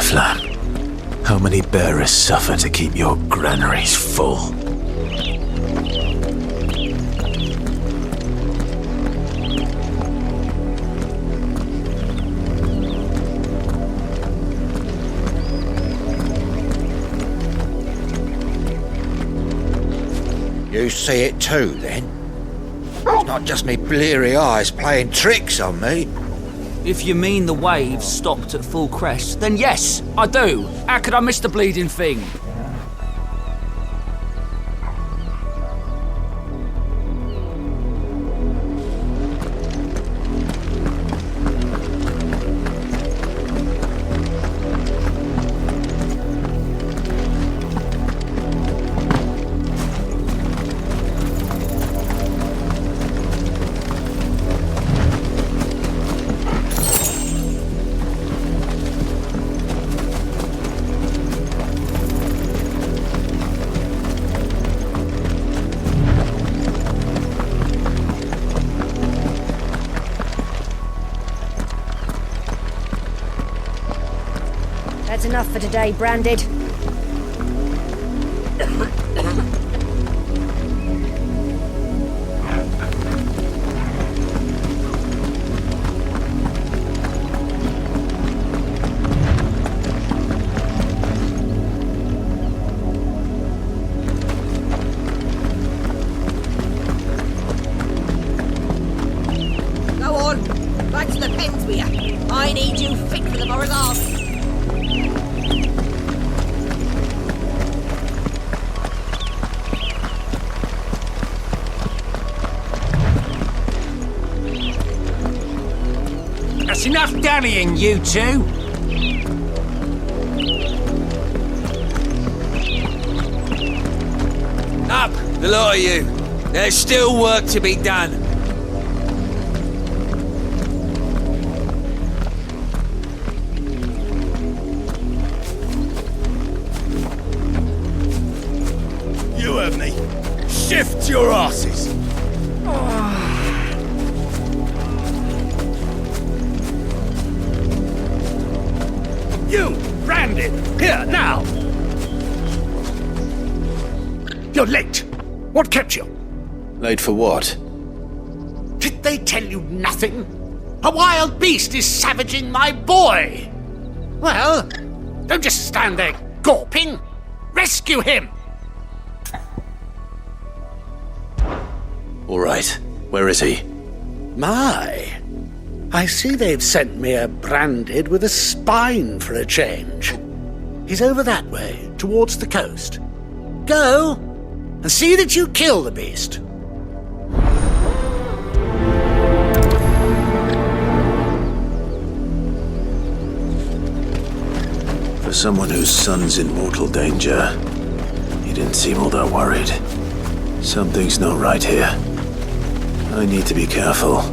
Flam. How many bearers suffer to keep your granaries full? You see it too, then? It's not just me bleary eyes playing tricks on me. If you mean the waves stopped at full crest, then yes, I do. How could I miss the bleeding thing? That's enough for today, Branded. Go on, back to the pens with you. I need you fit for the morrow's army. That's enough dallying, you two! Up, the lot of you. There's still work to be done. You heard me. Shift your asses! You, Branded, here, now! You're late. What kept you? Late for what? Did they tell you nothing? A wild beast is savaging my boy! Well, don't just stand there gawping. Rescue him! All right. Where is he? My, I see they've sent me a Branded with a spine for a change. He's over that way, towards the coast. Go, and see that you kill the beast. For someone whose son's in mortal danger, he didn't seem all that worried. Something's not right here. I need to be careful.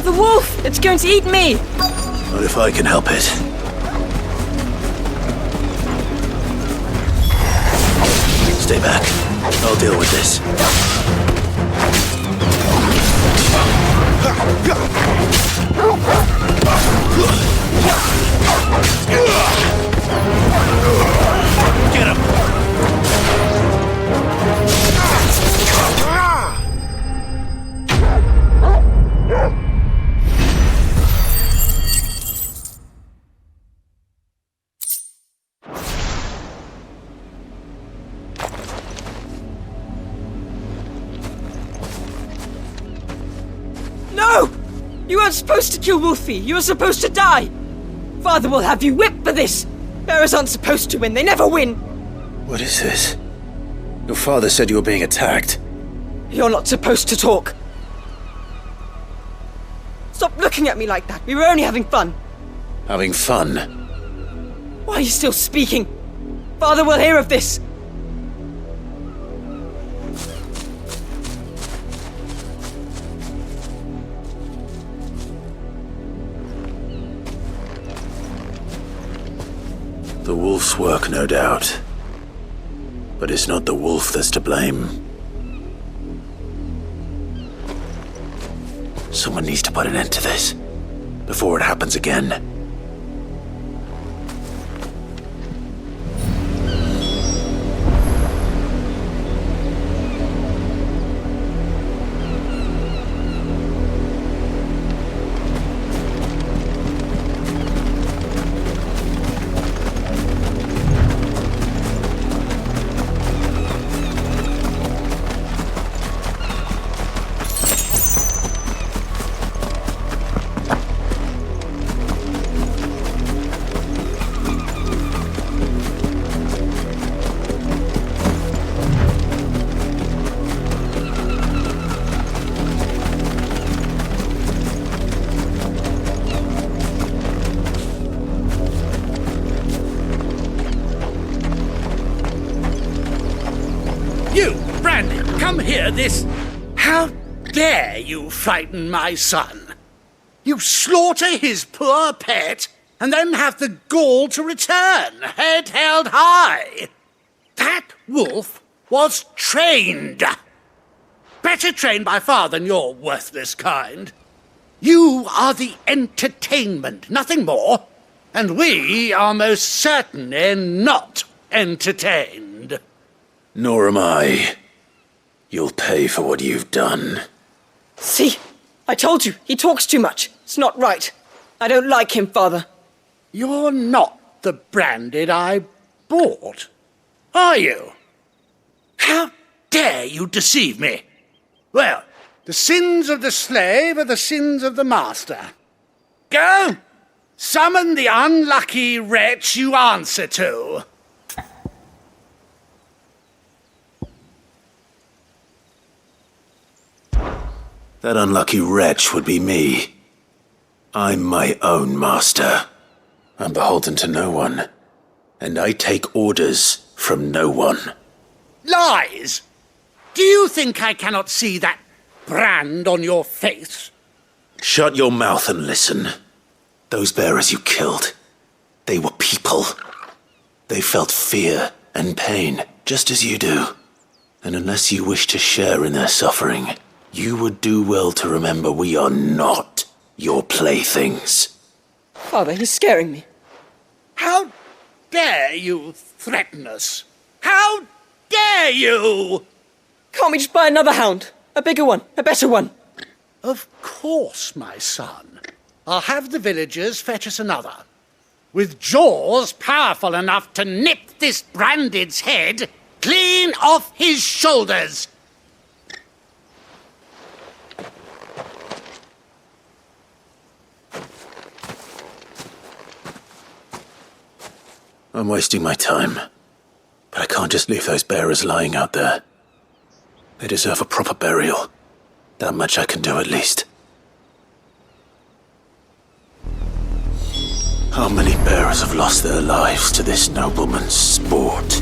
The wolf! It's going to eat me! Not if I can help it. Stay back. I'll deal with this. Get him! No! You weren't supposed to kill Wolfie. You were supposed to die. Father will have you whipped for this. Bearers aren't supposed to win. They never win. What is this? Your father said you were being attacked. You're not supposed to talk. Stop looking at me like that. We were only having fun. Having fun? Why are you still speaking? Father will hear of this. The wolf's work, no doubt. But it's not the wolf that's to blame. Someone needs to put an end to this before it happens again. How dare you frighten my son? You slaughter his poor pet, and then have the gall to return, head held high. That wolf was trained. Better trained by far than your worthless kind. You are the entertainment, nothing more. And we are most certainly not entertained. Nor am I. You'll pay for what you've done. See? I told you, he talks too much. It's not right. I don't like him, Father. You're not the branded I bought, are you? How dare you deceive me? Well, the sins of the slave are the sins of the master. Go! Summon the unlucky wretch you answer to. That unlucky wretch would be me. I'm my own master. I'm beholden to no one. And I take orders from no one. Lies! Do you think I cannot see that brand on your face? Shut your mouth and listen. Those bearers you killed, they were people. They felt fear and pain, just as you do. And unless you wish to share in their suffering, you would do well to remember we are not your playthings. Father, he's scaring me. How dare you threaten us? How dare you? Can't we just buy another hound? A bigger one, a better one. Of course, my son. I'll have the villagers fetch us another. With jaws powerful enough to nip this branded's head clean off his shoulders. I'm wasting my time, but I can't just leave those bearers lying out there. They deserve a proper burial. That much I can do at least. How many bearers have lost their lives to this nobleman's sport?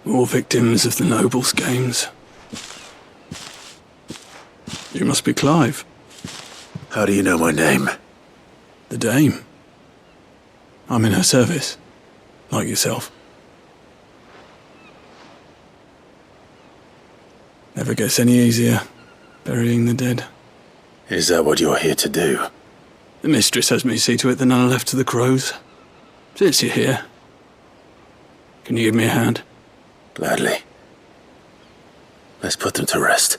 More victims of the nobles' games. You must be Clive. How do you know my name? The Dame. I'm in her service, like yourself. Never gets any easier, burying the dead. Is that what you're here to do? The mistress has me see to it that none are left to the crows. Since you're here, can you give me a hand? Gladly. Let's put them to rest.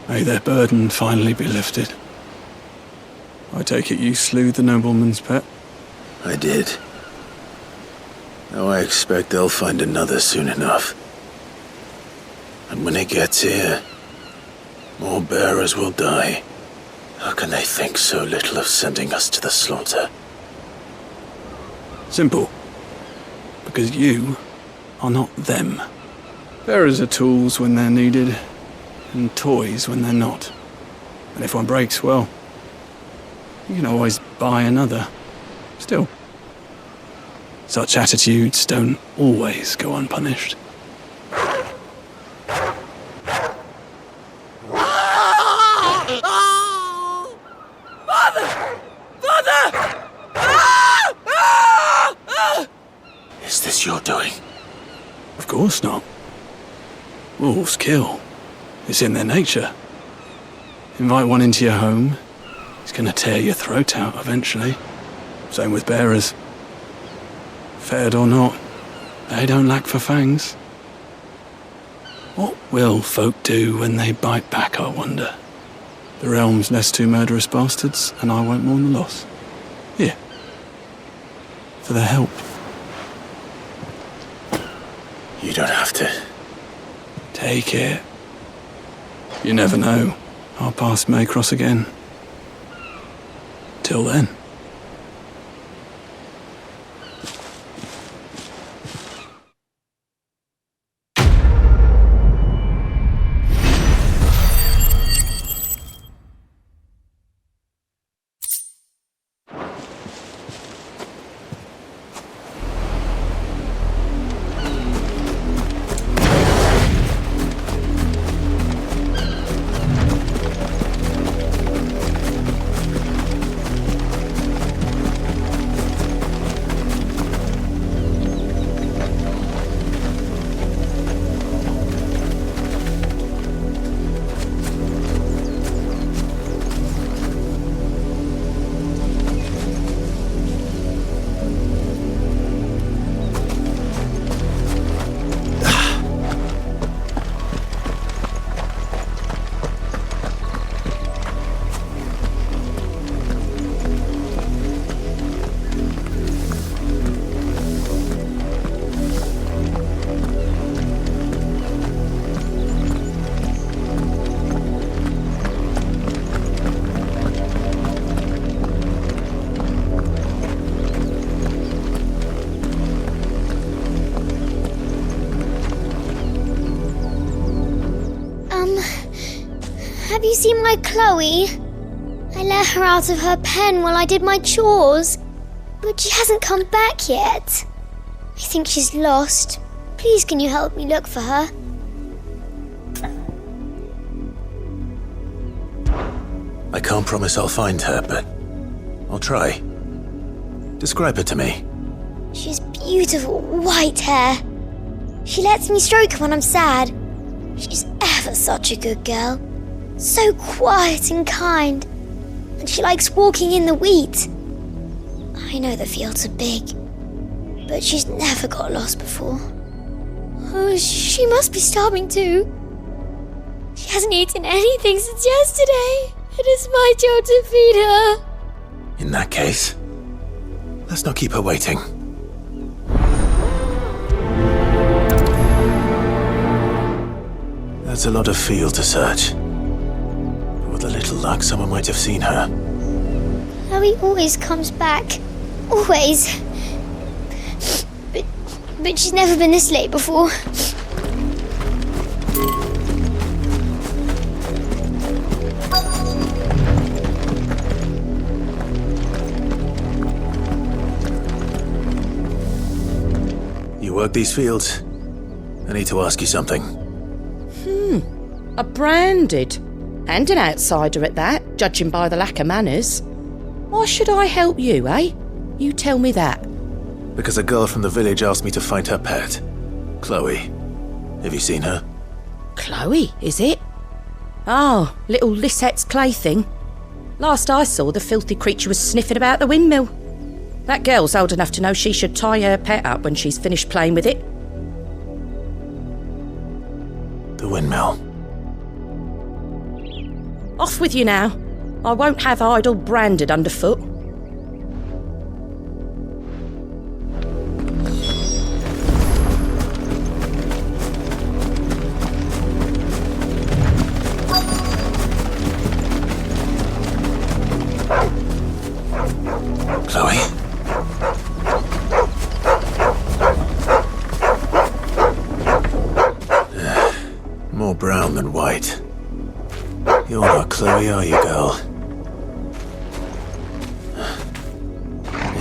May their burden finally be lifted. I take it you slew the nobleman's pet? I did. Now I expect they'll find another soon enough. And when it gets here, more bearers will die. How can they think so little of sending us to the slaughter? Simple. Because you are not them. Bearers are tools when they're needed, and toys when they're not. And if one breaks, well, you can always buy another. Still, such attitudes don't always go unpunished. Is this your doing? Of course not. Wolves kill. It's in their nature. Invite one into your home, he's gonna tear your throat out eventually. Same with bearers. Fed or not, they don't lack for fangs. What will folk do when they bite back, I wonder? The realm's less two murderous bastards, and I won't mourn the loss. Here. For their help. You don't have to. Take it. You never know. Our paths may cross again. Till then. Have you seen my Chloe? I let her out of her pen while I did my chores, but she hasn't come back yet. I think she's lost. Please, can you help me look for her? I can't promise I'll find her, but I'll try. Describe her to me. She has beautiful white hair. She lets me stroke her when I'm sad. She's ever such a good girl. So quiet and kind. And she likes walking in the wheat. I know the fields are big, but she's never got lost before. Oh, she must be starving too. She hasn't eaten anything since yesterday. It is my job to feed her. In that case, let's not keep her waiting. That's a lot of field to search. With a little luck, someone might have seen her. Chloe always comes back. Always. But she's never been this late before. You work these fields? I need to ask you something. A branded. And an outsider at that, judging by the lack of manners. Why should I help you, eh? You tell me that. Because a girl from the village asked me to find her pet, Chloe. Have you seen her? Chloe, is it? Oh, little Lisette's plaything. Last I saw, the filthy creature was sniffing about the windmill. That girl's old enough to know she should tie her pet up when she's finished playing with it. The windmill. Off with you now. I won't have idle branded underfoot.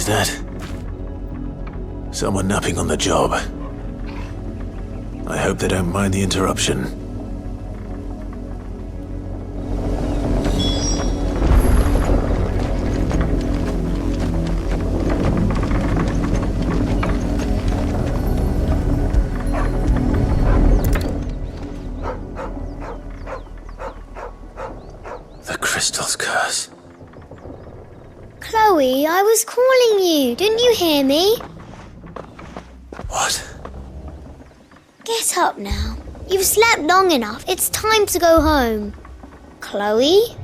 Who's that? Someone napping on the job. I hope they don't mind the interruption. The crystal's curse. Chloe, I was calling you. Didn't you hear me? What? Get up now. You've slept long enough. It's time to go home. Chloe?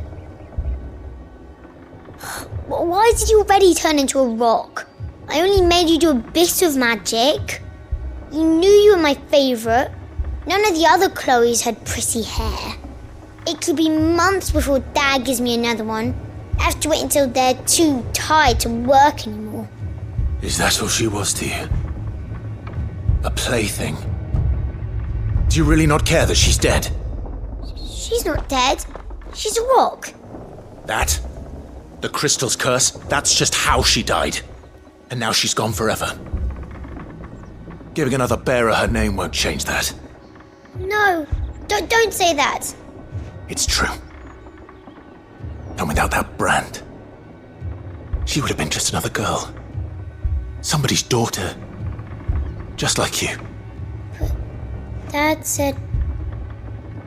Why did you already turn into a rock? I only made you do a bit of magic. You knew you were my favourite. None of the other Chloes had pretty hair. It could be months before Dad gives me another one. I have to wait until they're too tired to work anymore. Is that all she was to you? A plaything? Do you really not care that she's dead? She's not dead. She's a rock. That? The crystal's curse? That's just how she died. And now she's gone forever. Giving another bearer her name won't change that. No, don't say that. It's true. And without that brand, she would have been just another girl. Somebody's daughter. Just like you. But Dad said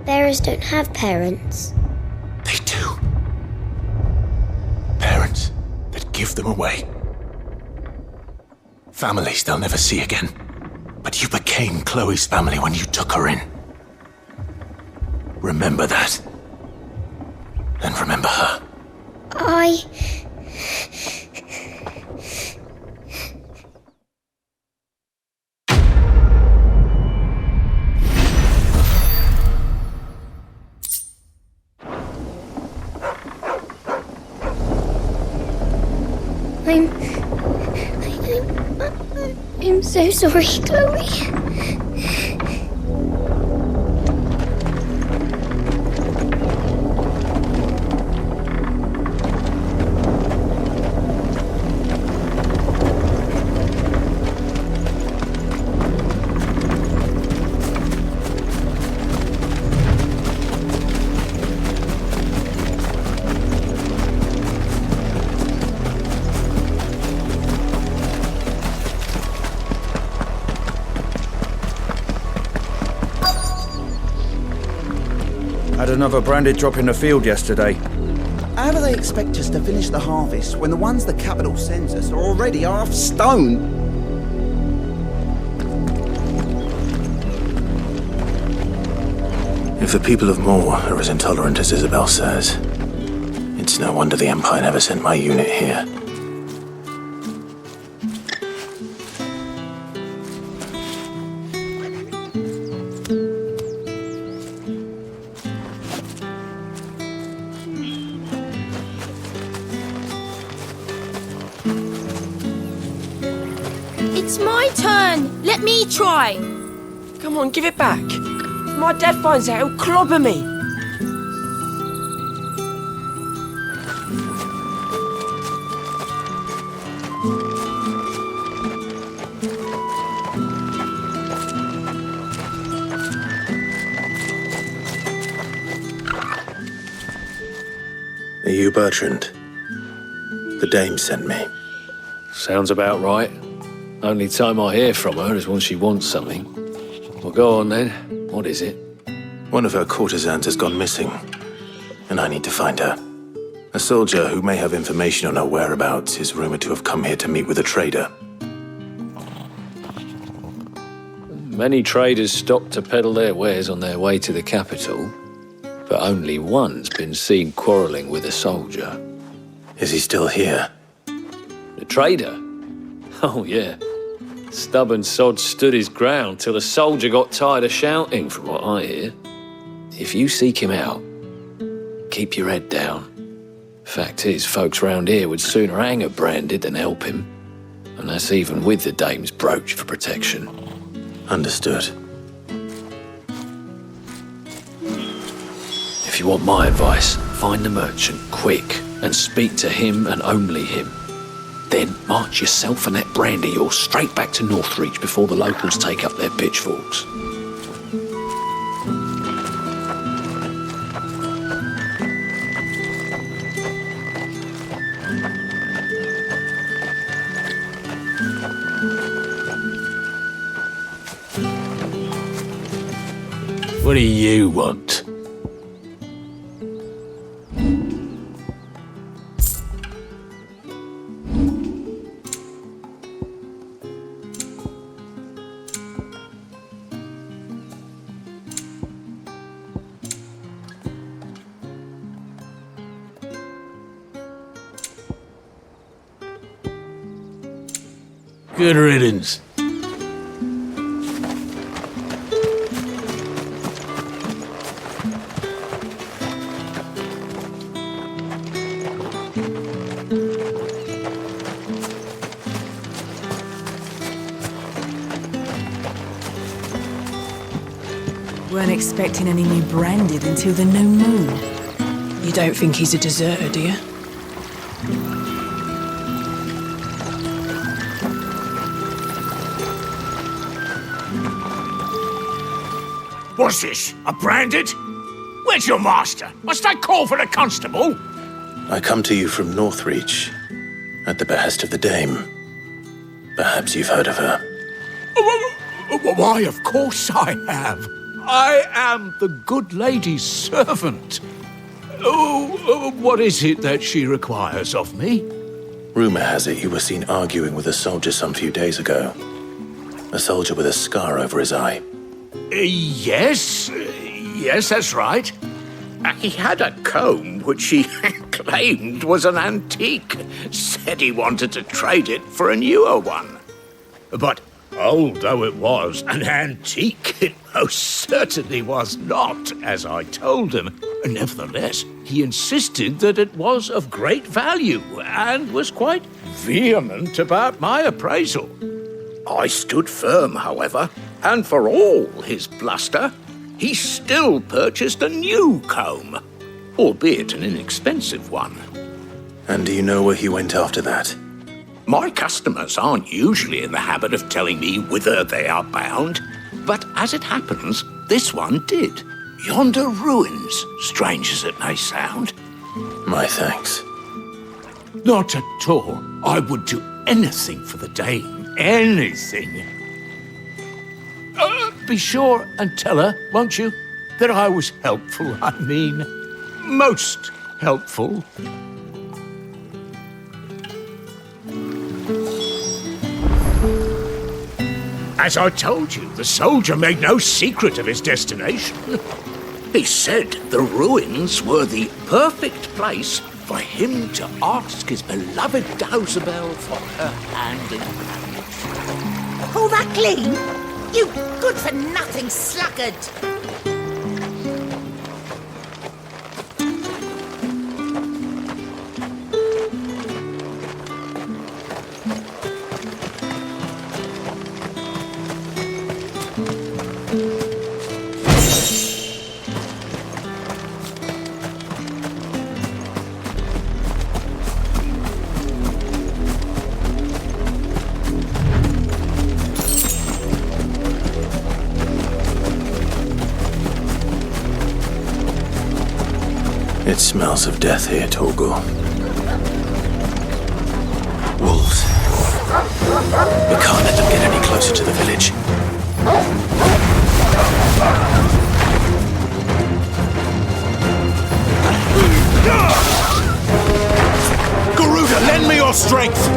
bearers don't have parents. They do. Parents that give them away. Families they'll never see again. But you became Chloe's family when you took her in. Remember that. And remember her. I'm so sorry, Chloe. Had another branded drop in the field yesterday. How do they expect us to finish the harvest when the ones the capital sends us are already half stone? If the people of Moor are as intolerant as Isabel says, it's no wonder the Empire never sent my unit here. It's my turn! Let me try! Come on, give it back. If my dad finds out, he'll clobber me. Are you Bertrand? The dame sent me. Sounds about right. Only time I hear from her is when she wants something. Well, go on then. What is it? One of her courtesans has gone missing, and I need to find her. A soldier who may have information on her whereabouts is rumored to have come here to meet with a trader. Many traders stop to peddle their wares on their way to the capital, but only one's been seen quarrelling with a soldier. Is he still here? The trader? Oh, yeah. Stubborn sod stood his ground till the soldier got tired of shouting, from what I hear. If you seek him out, keep your head down. Fact is, folks round here would sooner hang a branded than help him. And that's even with the dame's brooch for protection. Understood. If you want my advice, find the merchant quick and speak to him and only him. Then march yourself and that brandy horse straight back to Northreach before the locals take up their pitchforks. What do you want? Good riddance. Weren't expecting any new branded until the new moon. You don't think he's a deserter, do you? What's this? A branded? Where's your master? Must I call for the constable? I come to you from Northreach, at the behest of the dame. Perhaps you've heard of her. Why, of course I have. I am the good lady's servant. What is it that she requires of me? Rumour has it you were seen arguing with a soldier some few days ago. A soldier with a scar over his eye. Yes, that's right. He had a comb which he claimed was an antique. Said he wanted to trade it for a newer one. But old though it was, an antique it most certainly was not, as I told him. Nevertheless, he insisted that it was of great value and was quite vehement about my appraisal. I stood firm, however, and for all his bluster, he still purchased a new comb, albeit an inexpensive one. And do you know where he went after that? My customers aren't usually in the habit of telling me whither they are bound, but as it happens, this one did. Yonder ruins, strange as it may sound. My thanks. Not at all. I would do anything for the dame. Anything. Be sure and tell her, won't you, that I was helpful. I mean, most helpful. As I told you, the soldier made no secret of his destination. He said the ruins were the perfect place for him to ask his beloved Dausabel for her hand in marriage. Call that clean? You good-for-nothing sluggard! It smells of death here, Torgal. Wolves. We can't let them get any closer to the village. Garuda, lend me your strength!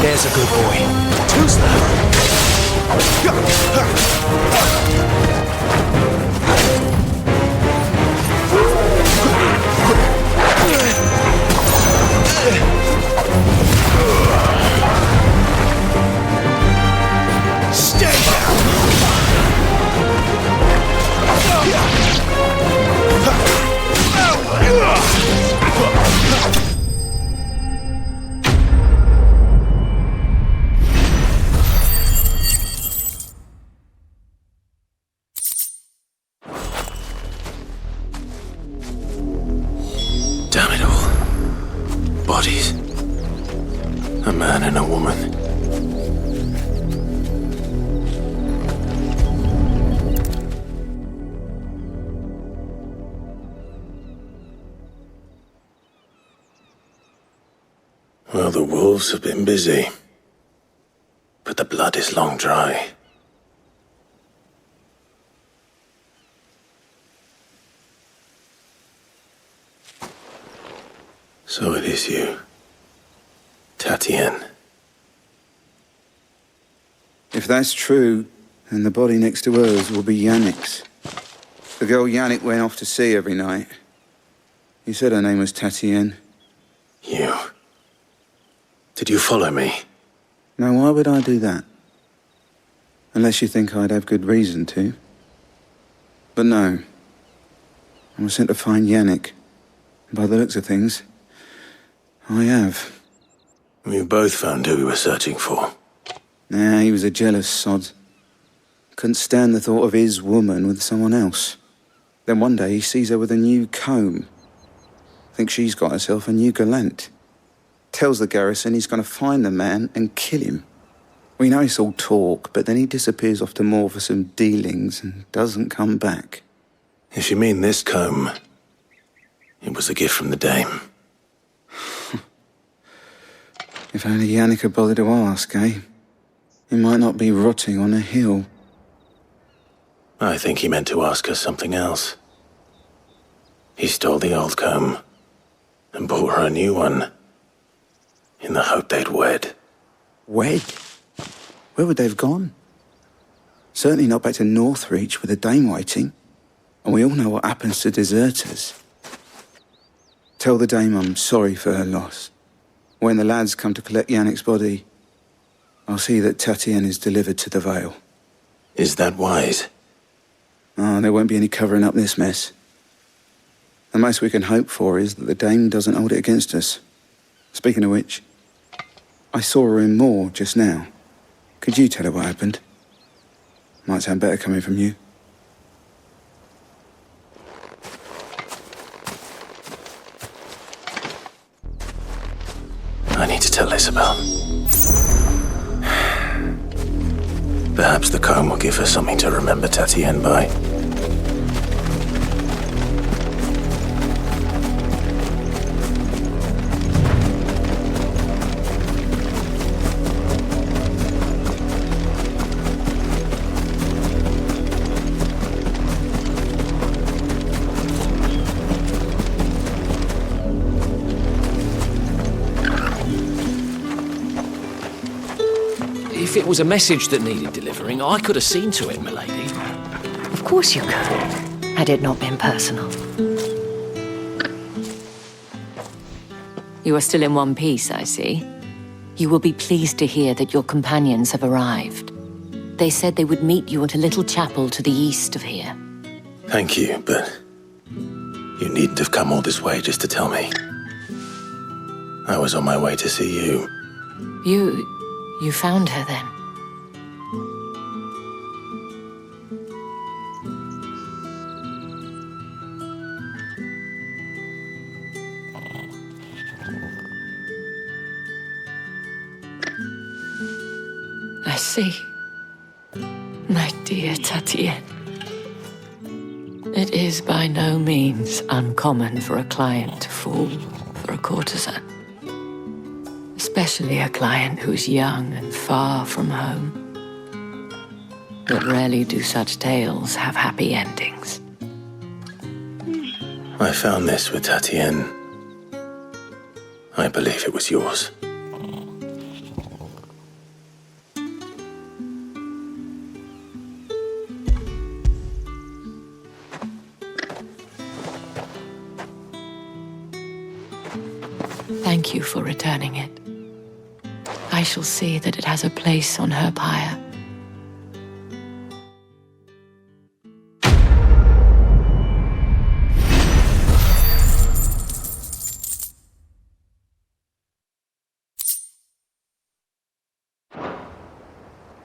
There's a good boy. Too slow. Stay down! bodies. A man and a woman. Well, the wolves have been busy. But the blood is long dry. So it is you, Tatienne. If that's true, then the body next to hers will be Yannick's. The girl Yannick went off to sea every night. He said her name was Tatienne. You. Did you follow me? Now, why would I do that? Unless you think I'd have good reason to. But no. I was sent to find Yannick. By the looks of things, I have. We both found who we were searching for. Nah, he was a jealous sod. Couldn't stand the thought of his woman with someone else. Then one day he sees her with a new comb. Thinks she's got herself a new gallant. Tells the garrison he's going to find the man and kill him. We know it's all talk, but then he disappears off to Moor for some dealings and doesn't come back. If you mean this comb, it was a gift from the dame. If only Yannick had bothered to ask, eh? He might not be rotting on a hill. I think he meant to ask her something else. He stole the old comb and bought her a new one in the hope they'd wed. Wed? Where would they have gone? Certainly not back to Northreach with a dame waiting. And we all know what happens to deserters. Tell the dame I'm sorry for her loss. When the lads come to collect Yannick's body, I'll see that Tatienne is delivered to the Vale. Is that wise? Oh, there won't be any covering up this mess. The most we can hope for is that the dame doesn't hold it against us. Speaking of which, I saw her in Moor just now. Could you tell her what happened? Might sound better coming from you. I need to tell Isabel. Perhaps the comb will give her something to remember Tatienne by. If it was a message that needed delivering, I could have seen to it, milady. Of course you could, had it not been personal. You are still in one piece, I see. You will be pleased to hear that your companions have arrived. They said they would meet you at a little chapel to the east of here. Thank you, but you needn't have come all this way just to tell me. I was on my way to see you. You found her then? I see. My dear Tatienne. It is by no means uncommon for a client to fall for a courtesan. Especially a client who's young and far from home. But rarely do such tales have happy endings. I found this with Tatienne. I believe it was yours. Thank you for returning it. I shall see that it has a place on her pyre.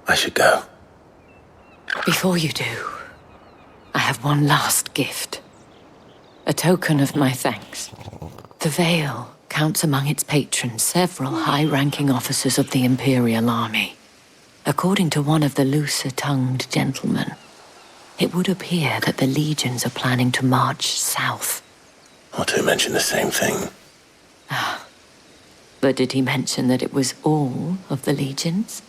I should go. Before you do, I have one last gift. A token of my thanks. The veil counts among its patrons several high-ranking officers of the Imperial Army. According to one of the looser-tongued gentlemen, it would appear that the legions are planning to march south. Or to mention the same thing. But did he mention that it was all of the legions?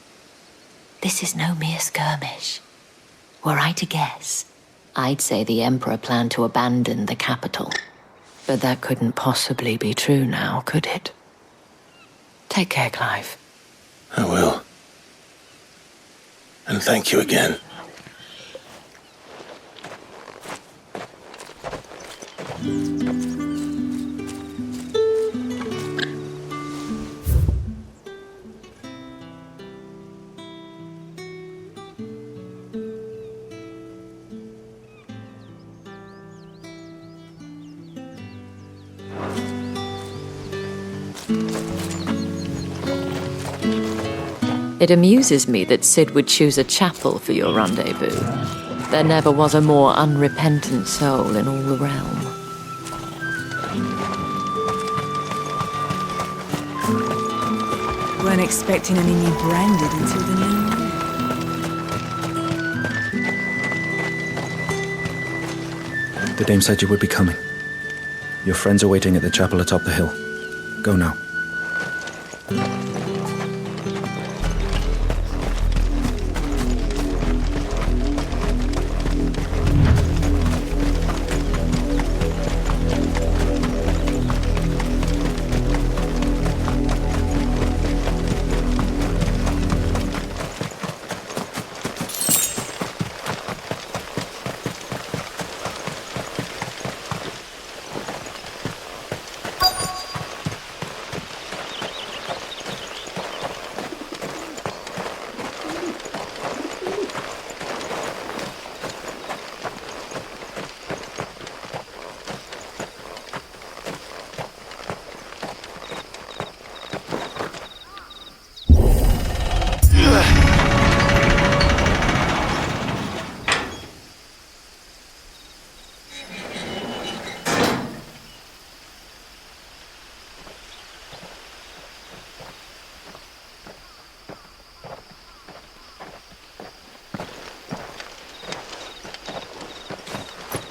This is no mere skirmish. Were I to guess, I'd say the Emperor planned to abandon the capital. But that couldn't possibly be true now, could it? Take care, Clive. I will. And thank you again. It amuses me that Cid would choose a chapel for your rendezvous. There never was a more unrepentant soul in all the realm. Weren't expecting any new branded until the new year. The dame said you would be coming. Your friends are waiting at the chapel atop the hill. Go now.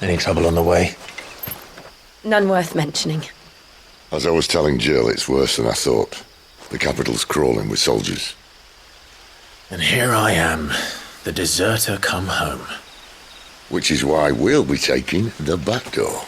Any trouble on the way? None worth mentioning. As I was telling Jill, it's worse than I thought. The capital's crawling with soldiers. And here I am, the deserter come home. Which is why we'll be taking the back door.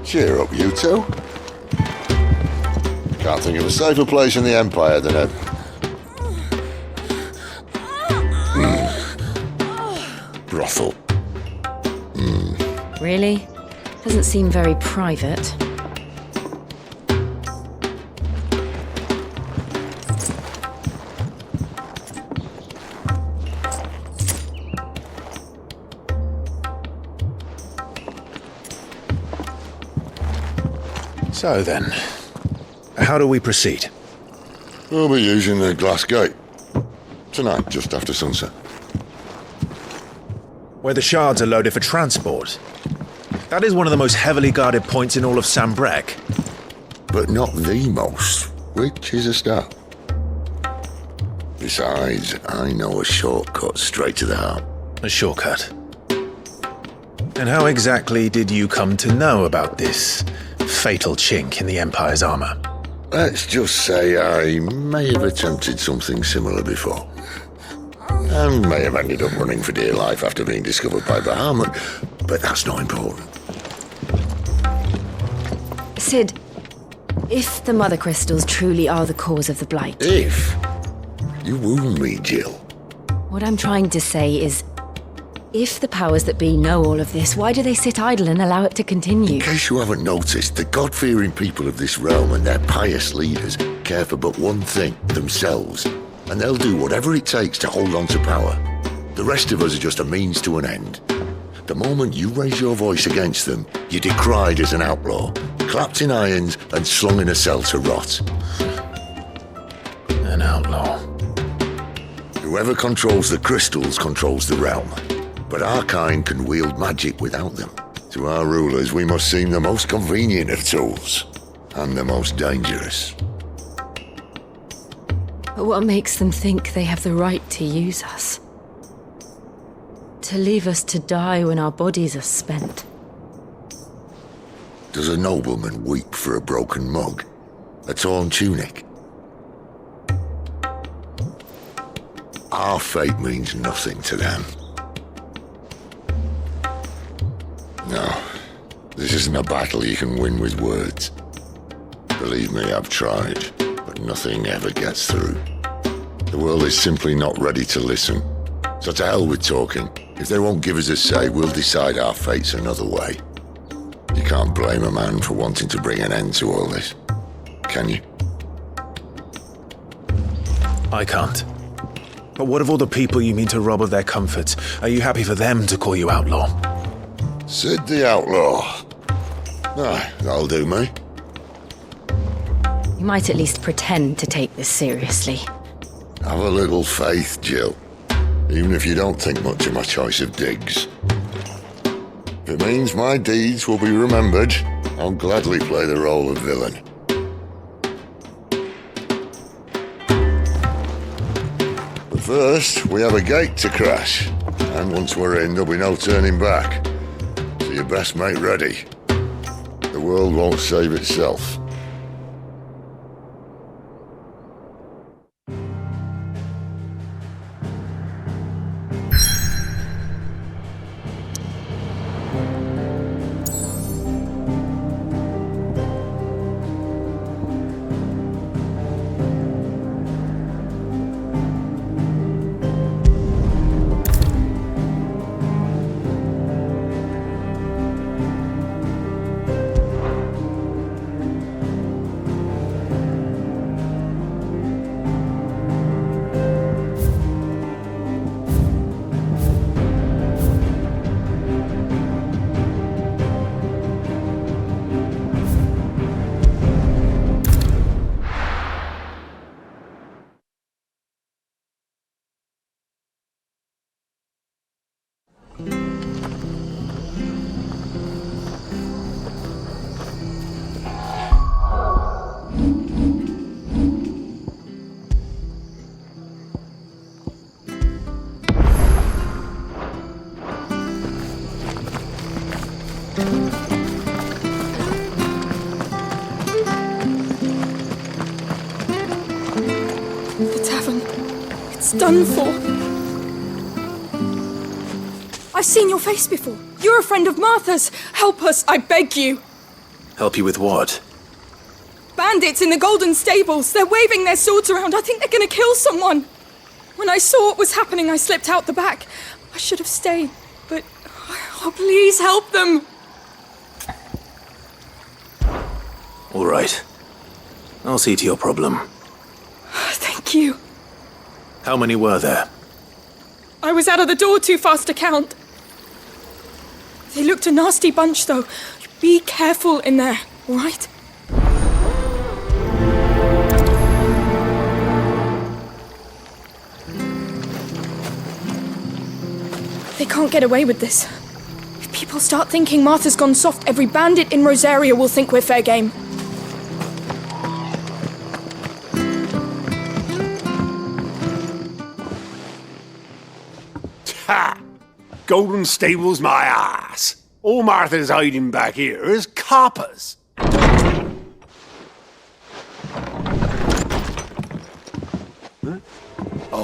Cheer up, you two. Can't think of a safer place in the Empire than a... brothel. Really? Doesn't seem very private. So then, how do we proceed? We'll be using the glass gate. Tonight, just after sunset. Where the shards are loaded for transport. That is one of the most heavily guarded points in all of Sambrek. But not the most, which is a start. Besides, I know a shortcut straight to the heart. A shortcut? And how exactly did you come to know about this fatal chink in the Empire's armor? Let's just say I may have attempted something similar before. And may have ended up running for dear life after being discovered by Bahamut, but that's not important. Cid, if the Mothercrystals truly are the cause of the Blight... If? You wound me, Jill. What I'm trying to say is, if the powers that be know all of this, why do they sit idle and allow it to continue? In case you haven't noticed, the God-fearing people of this realm and their pious leaders care for but one thing, themselves. And they'll do whatever it takes to hold on to power. The rest of us are just a means to an end. The moment you raise your voice against them, you're decried as an outlaw, clapped in irons and slung in a cell to rot. An outlaw. Whoever controls the crystals controls the realm. But our kind can wield magic without them. To our rulers, we must seem the most convenient of tools, and the most dangerous. But what makes them think they have the right to use us? To leave us to die when our bodies are spent? Does a nobleman weep for a broken mug? A torn tunic? Our fate means nothing to them. No, this isn't a battle you can win with words. Believe me, I've tried, but nothing ever gets through. The world is simply not ready to listen. So to hell with talking. If they won't give us a say, we'll decide our fates another way. You can't blame a man for wanting to bring an end to all this, can you? I can't. But what of all the people you mean to rob of their comforts? Are you happy for them to call you outlaw? Cid the outlaw. Aye, that'll do me. You might at least pretend to take this seriously. Have a little faith, Jill. Even if you don't think much of my choice of digs. If it means my deeds will be remembered, I'll gladly play the role of villain. But first, we have a gate to crash. And once we're in, there'll be no turning back. So you best make ready. The world won't save itself. The tavern. It's done for. I've seen your face before. You're a friend of Martha's. Help us, I beg you. Help you with what? Bandits in the Golden Stables. They're waving their swords around. I think they're going to kill someone. When I saw what was happening, I slipped out the back. I should have stayed, but... Oh, please help them. All right. I'll see to your problem. Thank you. How many were there? I was out of the door too fast to count. They looked a nasty bunch, though. Be careful in there, all right? They can't get away with this. If people start thinking Martha's gone soft, every bandit in Rosaria will think we're fair game. Ha! Golden Stables my ass. All Martha's hiding back here is coppers.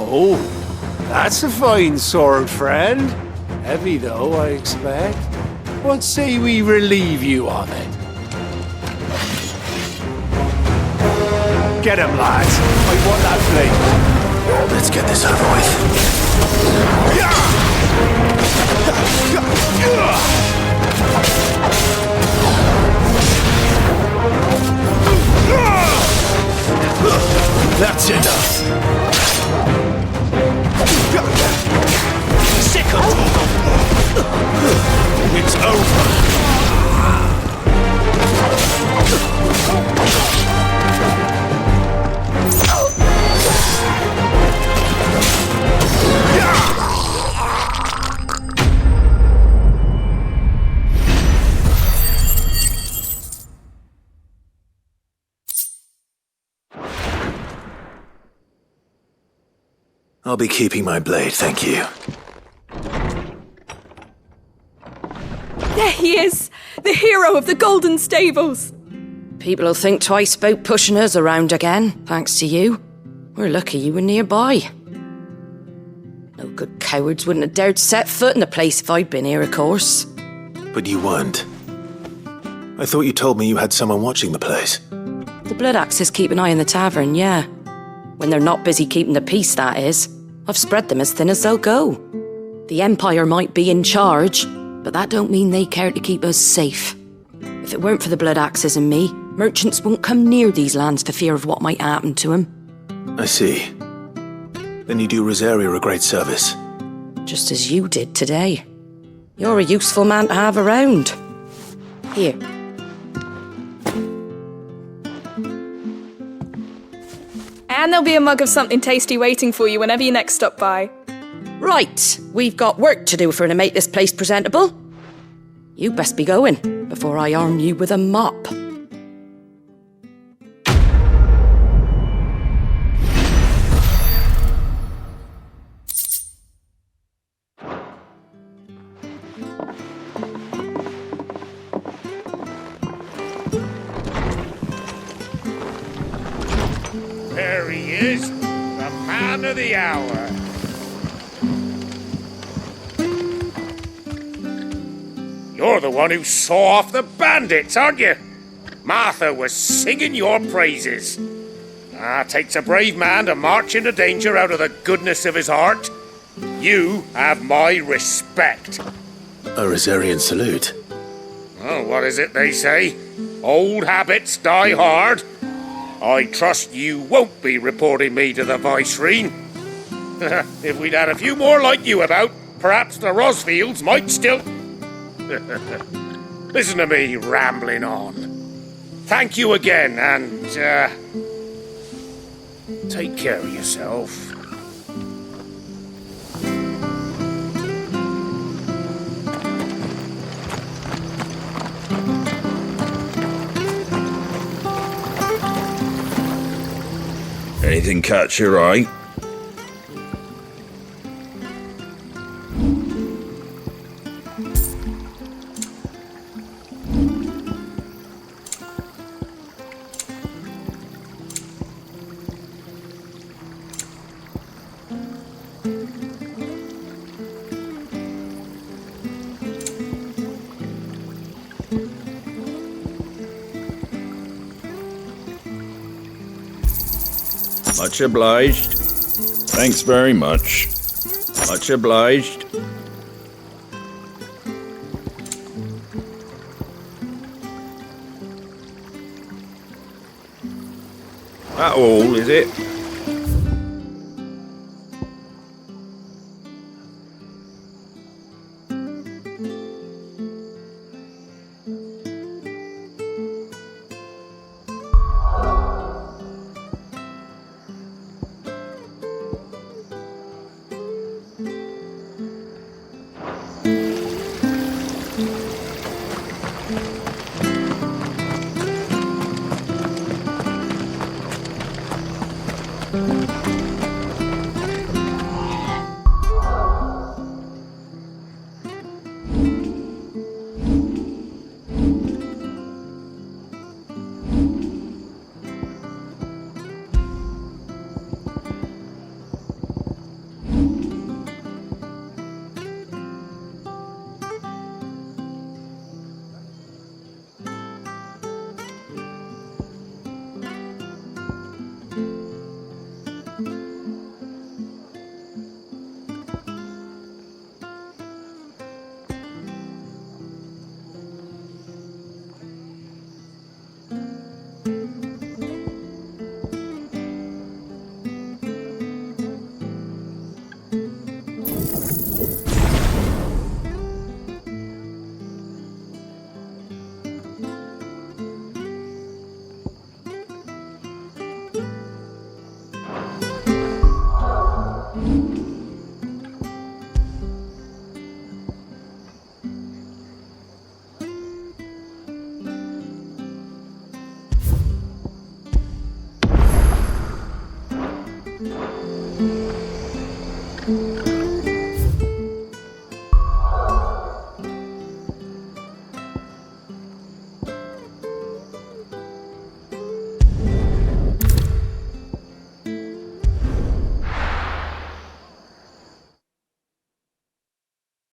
Oh, that's a fine sword, friend. Heavy though, I expect. What say we relieve you of it? Get him, lads. I want that blade. Let's get this over with. That's enough. Sick of it's over. I'll be keeping my blade, thank you. There he is! The hero of the Golden Stables! People'll think twice about pushing us around again, thanks to you. We're lucky you were nearby. No good cowards wouldn't have dared set foot in the place if I'd been here, of course. But you weren't. I thought you told me you had someone watching the place. The Blood Axes keep an eye on the tavern, yeah. When they're not busy keeping the peace, that is. I've spread them as thin as they'll go. The Empire might be in charge, but that don't mean they care to keep us safe. If it weren't for the Blood Axes and me, merchants won't come near these lands for fear of what might happen to them. I see. Then you do Rosaria a great service. Just as you did today. You're a useful man to have around. Here. And there'll be a mug of something tasty waiting for you whenever you next stop by. Right, we've got work to do for to make this place presentable. You best be going, before I arm you with a mop. There he is, the man of the hour. You're the one who saw off the bandits, aren't you? Martha was singing your praises. Takes a brave man to march into danger out of the goodness of his heart. You have my respect. A Rosarian salute. Oh, what is it they say? Old habits die hard. I trust you won't be reporting me to the Viceroy. If we'd had a few more like you about, perhaps the Rosfields might still... Listen to me rambling on. Thank you again, and, take care of yourself. Anything catch your eye? Much obliged. Thanks very much. Much obliged. That all, is it?